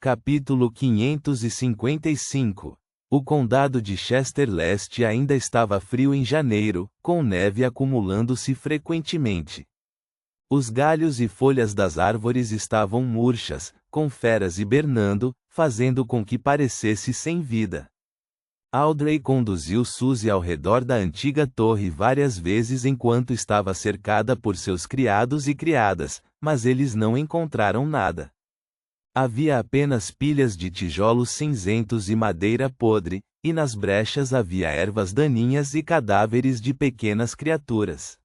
Capítulo 555. O condado de Chester Leste ainda estava frio em janeiro, com neve acumulando-se frequentemente. Os galhos e folhas das árvores estavam murchas, com feras hibernando, fazendo com que parecesse sem vida. Audrey conduziu Suzy ao redor da antiga torre várias vezes enquanto estava cercada por seus criados e criadas, mas eles não encontraram nada. Havia apenas pilhas de tijolos cinzentos e madeira podre, e nas brechas havia ervas daninhas e cadáveres de pequenas criaturas.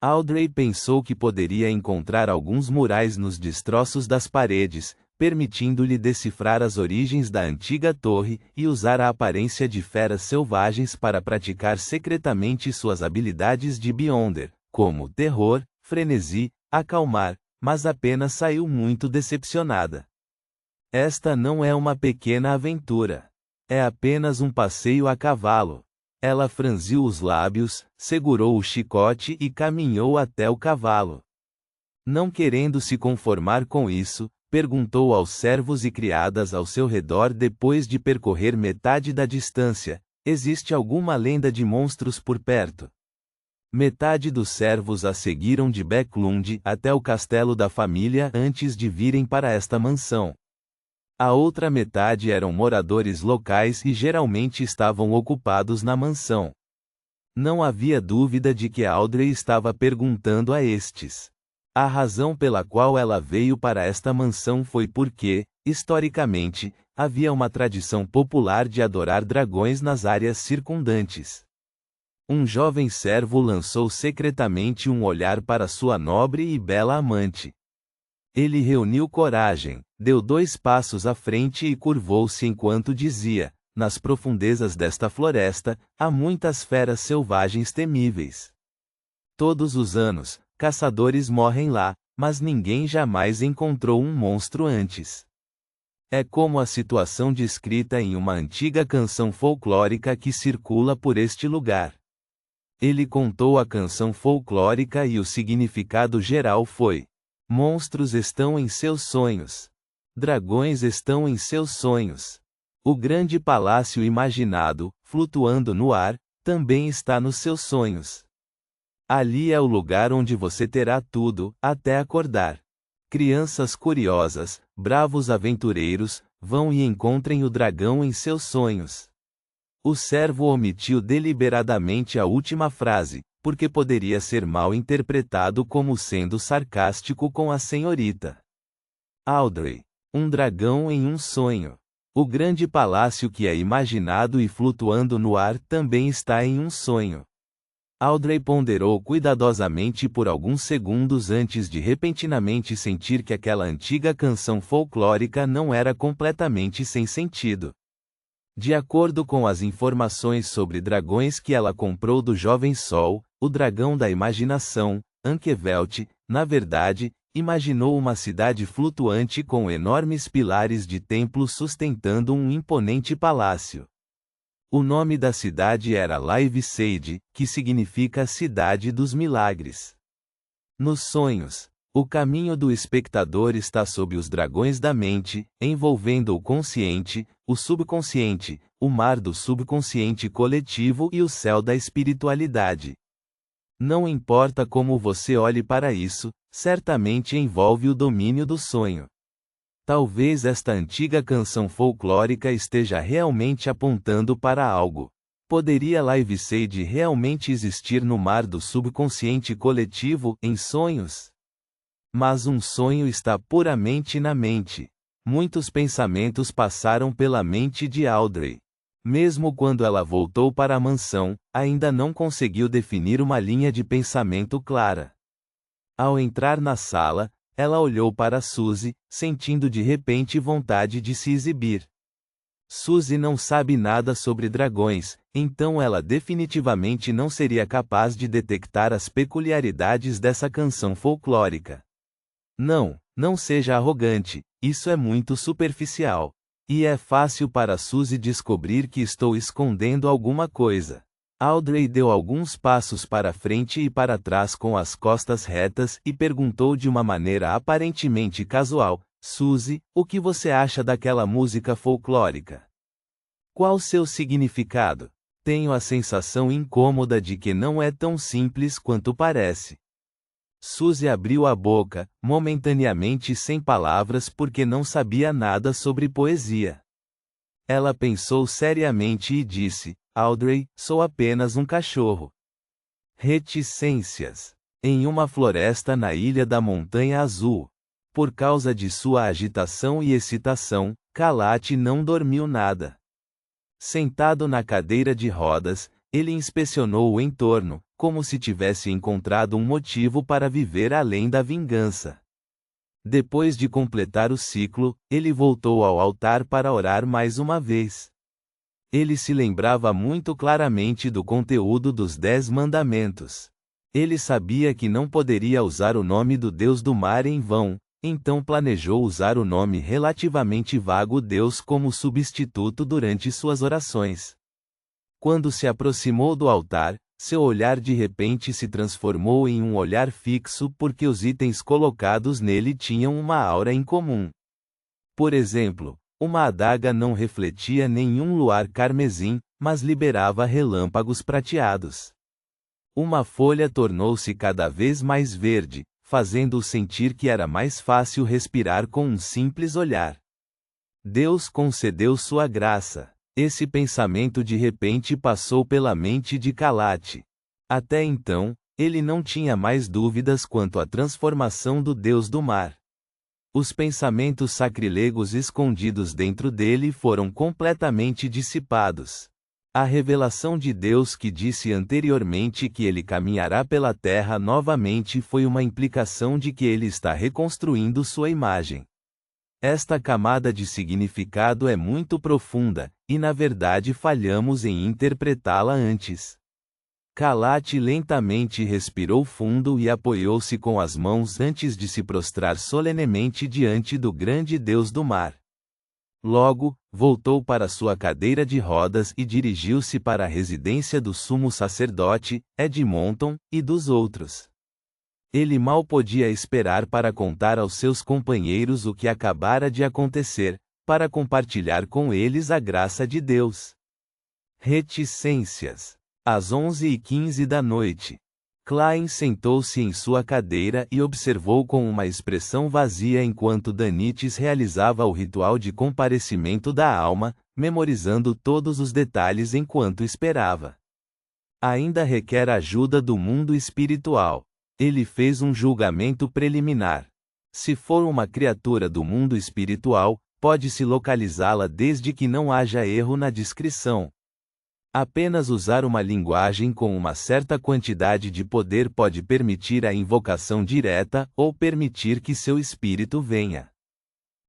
Audrey pensou que poderia encontrar alguns murais nos destroços das paredes, permitindo-lhe decifrar as origens da antiga torre e usar a aparência de feras selvagens para praticar secretamente suas habilidades de Beyonder, como terror, frenesi, acalmar, mas apenas saiu muito decepcionada. Esta não é uma pequena aventura. É apenas um passeio a cavalo. Ela franziu os lábios, segurou o chicote e caminhou até o cavalo. Não querendo se conformar com isso, perguntou aos servos e criadas ao seu redor depois de percorrer metade da distância: existe alguma lenda de monstros por perto? Metade dos servos a seguiram de Becklund até o castelo da família antes de virem para esta mansão. A outra metade eram moradores locais e geralmente estavam ocupados na mansão. Não havia dúvida de que Audrey estava perguntando a estes. A razão pela qual ela veio para esta mansão foi porque, historicamente, havia uma tradição popular de adorar dragões nas áreas circundantes. Um jovem servo lançou secretamente um olhar para sua nobre e bela amante. Ele reuniu coragem, deu 2 passos à frente e curvou-se enquanto dizia: nas profundezas desta floresta, há muitas feras selvagens temíveis. Todos os anos, caçadores morrem lá, mas ninguém jamais encontrou um monstro antes. É como a situação descrita em uma antiga canção folclórica que circula por este lugar. Ele contou a canção folclórica e o significado geral foi: monstros estão em seus sonhos. Dragões estão em seus sonhos. O grande palácio imaginado, flutuando no ar, também está nos seus sonhos. Ali é o lugar onde você terá tudo, até acordar. Crianças curiosas, bravos aventureiros, vão e encontrem o dragão em seus sonhos. O servo omitiu deliberadamente a última frase, porque poderia ser mal interpretado como sendo sarcástico com a senhorita. Audrey. Um dragão em um sonho. O grande palácio que é imaginado e flutuando no ar também está em um sonho. Audrey ponderou cuidadosamente por alguns segundos antes de repentinamente sentir que aquela antiga canção folclórica não era completamente sem sentido. De acordo com as informações sobre dragões que ela comprou do Jovem Sol, o dragão da imaginação, Ankeveldt, na verdade, imaginou uma cidade flutuante com enormes pilares de templo sustentando um imponente palácio. O nome da cidade era Liveseyde, que significa Cidade dos Milagres. Nos sonhos, o caminho do espectador está sob os dragões da mente, envolvendo o consciente, o subconsciente, o mar do subconsciente coletivo e o céu da espiritualidade. Não importa como você olhe para isso, certamente envolve o domínio do sonho. Talvez esta antiga canção folclórica esteja realmente apontando para algo. Poderia Liveseyde realmente existir no mar do subconsciente coletivo, em sonhos? Mas um sonho está puramente na mente. Muitos pensamentos passaram pela mente de Audrey. Mesmo quando ela voltou para a mansão, ainda não conseguiu definir uma linha de pensamento clara. Ao entrar na sala, ela olhou para Suzy, sentindo de repente vontade de se exibir. Suzy não sabe nada sobre dragões, então ela definitivamente não seria capaz de detectar as peculiaridades dessa canção folclórica. Não seja arrogante, isso é muito superficial. E é fácil para Suzy descobrir que estou escondendo alguma coisa. Audrey deu alguns passos para frente e para trás com as costas retas e perguntou de uma maneira aparentemente casual: Suzy, o que você acha daquela música folclórica? Qual seu significado? Tenho a sensação incômoda de que não é tão simples quanto parece. Suzy abriu a boca, momentaneamente sem palavras porque não sabia nada sobre poesia. Ela pensou seriamente e disse: Audrey, sou apenas um cachorro. Reticências. Em uma floresta na ilha da Montanha Azul. Por causa de sua agitação e excitação, Kalate não dormiu nada. Sentado na cadeira de rodas, ele inspecionou o entorno, como se tivesse encontrado um motivo para viver além da vingança. Depois de completar o ciclo, ele voltou ao altar para orar mais uma vez. Ele se lembrava muito claramente do conteúdo dos 10 mandamentos. Ele sabia que não poderia usar o nome do Deus do mar em vão, então planejou usar o nome relativamente vago Deus como substituto durante suas orações. Quando se aproximou do altar, seu olhar de repente se transformou em um olhar fixo porque os itens colocados nele tinham uma aura incomum. Por exemplo, uma adaga não refletia nenhum luar carmesim, mas liberava relâmpagos prateados. Uma folha tornou-se cada vez mais verde, fazendo-o sentir que era mais fácil respirar com um simples olhar. Deus concedeu sua graça. Esse pensamento de repente passou pela mente de Kalate. Até então, ele não tinha mais dúvidas quanto à transformação do Deus do mar. Os pensamentos sacrílegos escondidos dentro dele foram completamente dissipados. A revelação de Deus que disse anteriormente que ele caminhará pela terra novamente foi uma implicação de que ele está reconstruindo sua imagem. Esta camada de significado é muito profunda, e na verdade falhamos em interpretá-la antes. Kalate lentamente respirou fundo e apoiou-se com as mãos antes de se prostrar solenemente diante do grande Deus do mar. Logo, voltou para sua cadeira de rodas e dirigiu-se para a residência do sumo sacerdote, Edmonton, e dos outros. Ele mal podia esperar para contar aos seus companheiros o que acabara de acontecer, para compartilhar com eles a graça de Deus. Reticências. Às 11h15 da noite. Klein sentou-se em sua cadeira e observou com uma expressão vazia enquanto Danites realizava o ritual de comparecimento da alma, memorizando todos os detalhes enquanto esperava. Ainda requer ajuda do mundo espiritual. Ele fez um julgamento preliminar. Se for uma criatura do mundo espiritual, pode-se localizá-la desde que não haja erro na descrição. Apenas usar uma linguagem com uma certa quantidade de poder pode permitir a invocação direta ou permitir que seu espírito venha.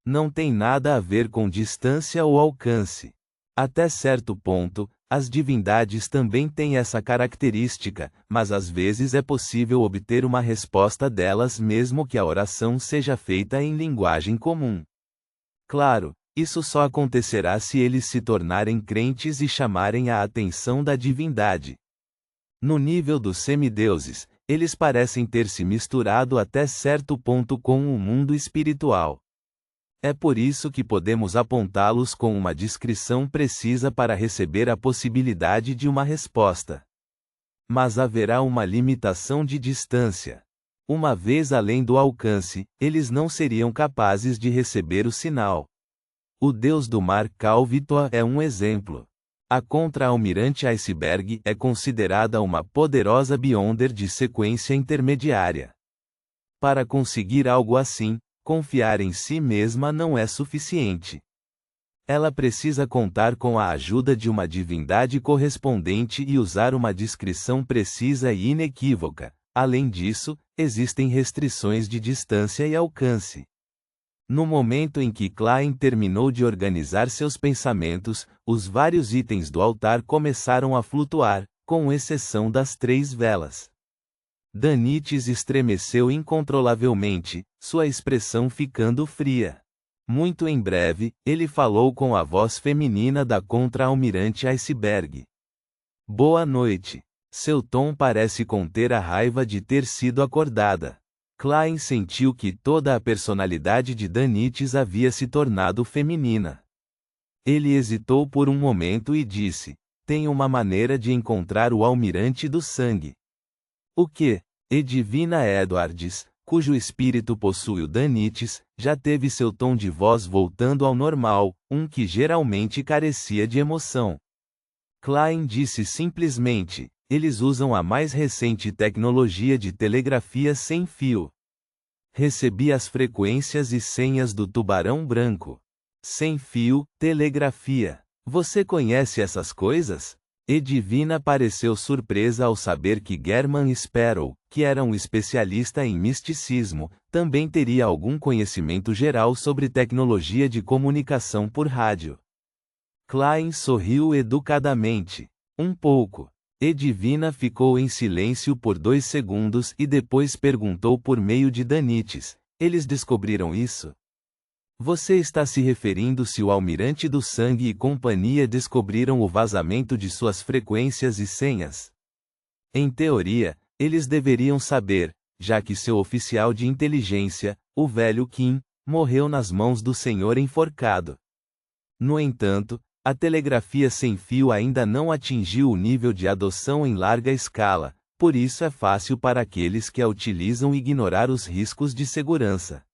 Não tem nada a ver com distância ou alcance. Até certo ponto, as divindades também têm essa característica, mas às vezes é possível obter uma resposta delas mesmo que a oração seja feita em linguagem comum. Claro, isso só acontecerá se eles se tornarem crentes e chamarem a atenção da divindade. No nível dos semideuses, eles parecem ter se misturado até certo ponto com o mundo espiritual. É por isso que podemos apontá-los com uma descrição precisa para receber a possibilidade de uma resposta. Mas haverá uma limitação de distância. Uma vez além do alcance, eles não seriam capazes de receber o sinal. O Deus do mar Calvitoa é um exemplo. A contra-almirante Iceberg é considerada uma poderosa Beyonder de sequência intermediária. Para conseguir algo assim, confiar em si mesma não é suficiente. Ela precisa contar com a ajuda de uma divindade correspondente e usar uma descrição precisa e inequívoca. Além disso, existem restrições de distância e alcance. No momento em que Klein terminou de organizar seus pensamentos, os vários itens do altar começaram a flutuar, com exceção das 3 velas. Danites estremeceu incontrolavelmente, sua expressão ficando fria. Muito em breve, ele falou com a voz feminina da contra-almirante Iceberg. Boa noite. Seu tom parece conter a raiva de ter sido acordada. Klein sentiu que toda a personalidade de Danites havia se tornado feminina. Ele hesitou por um momento e disse: "Tenho uma maneira de encontrar o almirante do sangue." "O que?" Edwina Edwards, cujo espírito possui o Danites, já teve seu tom de voz voltando ao normal, que geralmente carecia de emoção. Klein disse simplesmente: "Eles usam a mais recente tecnologia de telegrafia sem fio. Recebi as frequências e senhas do tubarão branco. Sem fio, telegrafia. Você conhece essas coisas?" Edwina pareceu surpresa ao saber que German Sparrow, que era um especialista em misticismo, também teria algum conhecimento geral sobre tecnologia de comunicação por rádio. Klein sorriu educadamente. "Um pouco." Edwina ficou em silêncio por 2 segundos e depois perguntou por meio de Danites: "Eles descobriram isso?" "Você está se referindo se o Almirante do Sangue e companhia descobriram o vazamento de suas frequências e senhas?" "Em teoria, eles deveriam saber, já que seu oficial de inteligência, o velho Kim, morreu nas mãos do senhor enforcado. No entanto, a telegrafia sem fio ainda não atingiu o nível de adoção em larga escala, por isso é fácil para aqueles que a utilizam ignorar os riscos de segurança."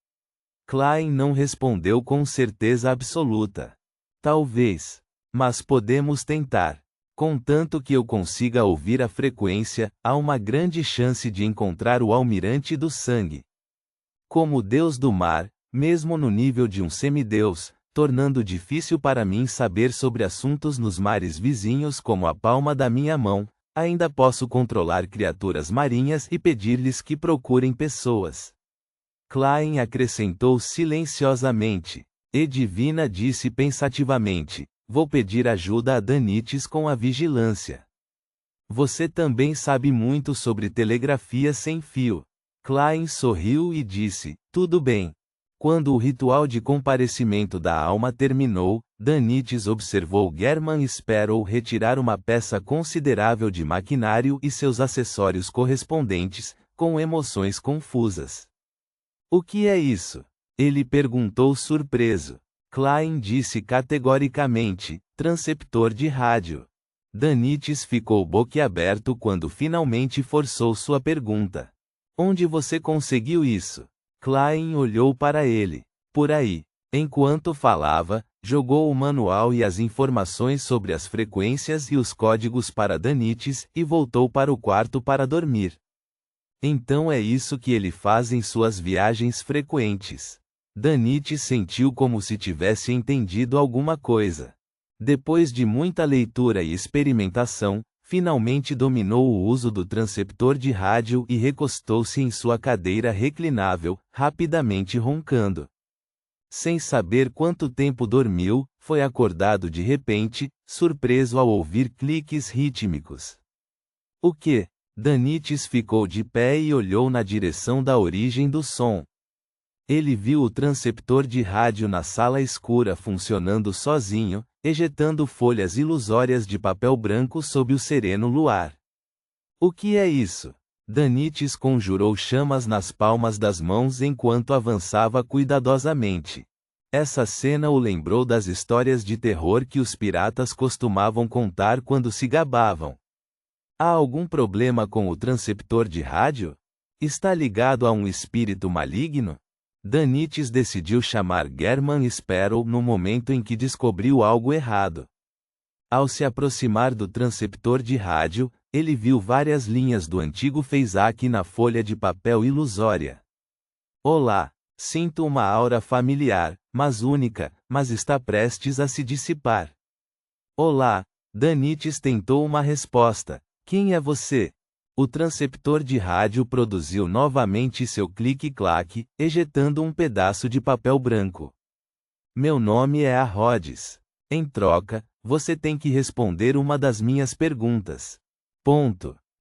Klein não respondeu com certeza absoluta. "Talvez. Mas podemos tentar. Contanto que eu consiga ouvir a frequência, há uma grande chance de encontrar o Almirante do Sangue. Como Deus do mar, mesmo no nível de um semideus, tornando difícil para mim saber sobre assuntos nos mares vizinhos como a palma da minha mão, ainda posso controlar criaturas marinhas e pedir-lhes que procurem pessoas." Klein acrescentou silenciosamente. Edwina disse pensativamente: "Vou pedir ajuda a Danites com a vigilância." "Você também sabe muito sobre telegrafia sem fio." Klein sorriu e disse: "Tudo bem." Quando o ritual de comparecimento da alma terminou, Danites observou German Sparrow retirar uma peça considerável de maquinário e seus acessórios correspondentes, com emoções confusas. "O que é isso?" ele perguntou surpreso. Klein disse categoricamente: "Transceptor de rádio." Danites ficou boquiaberto quando finalmente forçou sua pergunta. "Onde você conseguiu isso?" Klein olhou para ele. "Por aí." Enquanto falava, jogou o manual e as informações sobre as frequências e os códigos para Danites e voltou para o quarto para dormir. "Então é isso que ele faz em suas viagens frequentes." Danites sentiu como se tivesse entendido alguma coisa. Depois de muita leitura e experimentação, finalmente dominou o uso do transceptor de rádio e recostou-se em sua cadeira reclinável, rapidamente roncando. Sem saber quanto tempo dormiu, foi acordado de repente, surpreso ao ouvir cliques rítmicos. "O que?" Danites ficou de pé e olhou na direção da origem do som. Ele viu o transceptor de rádio na sala escura funcionando sozinho, ejetando folhas ilusórias de papel branco sob o sereno luar. "O que é isso?" Danites conjurou chamas nas palmas das mãos enquanto avançava cuidadosamente. Essa cena o lembrou das histórias de terror que os piratas costumavam contar quando se gabavam. "Há algum problema com o transceptor de rádio? Está ligado a um espírito maligno?" Danites decidiu chamar German Sparrow no momento em que descobriu algo errado. Ao se aproximar do transceptor de rádio, ele viu várias linhas do antigo Feyzak na folha de papel ilusória. "Olá, sinto uma aura familiar, mas única, mas está prestes a se dissipar." "Olá." Danites tentou uma resposta. "Quem é você?" O transceptor de rádio produziu novamente seu clique-claque, ejetando um pedaço de papel branco. "Meu nome é Rhodes. Em troca, você tem que responder uma das minhas perguntas. Ponto."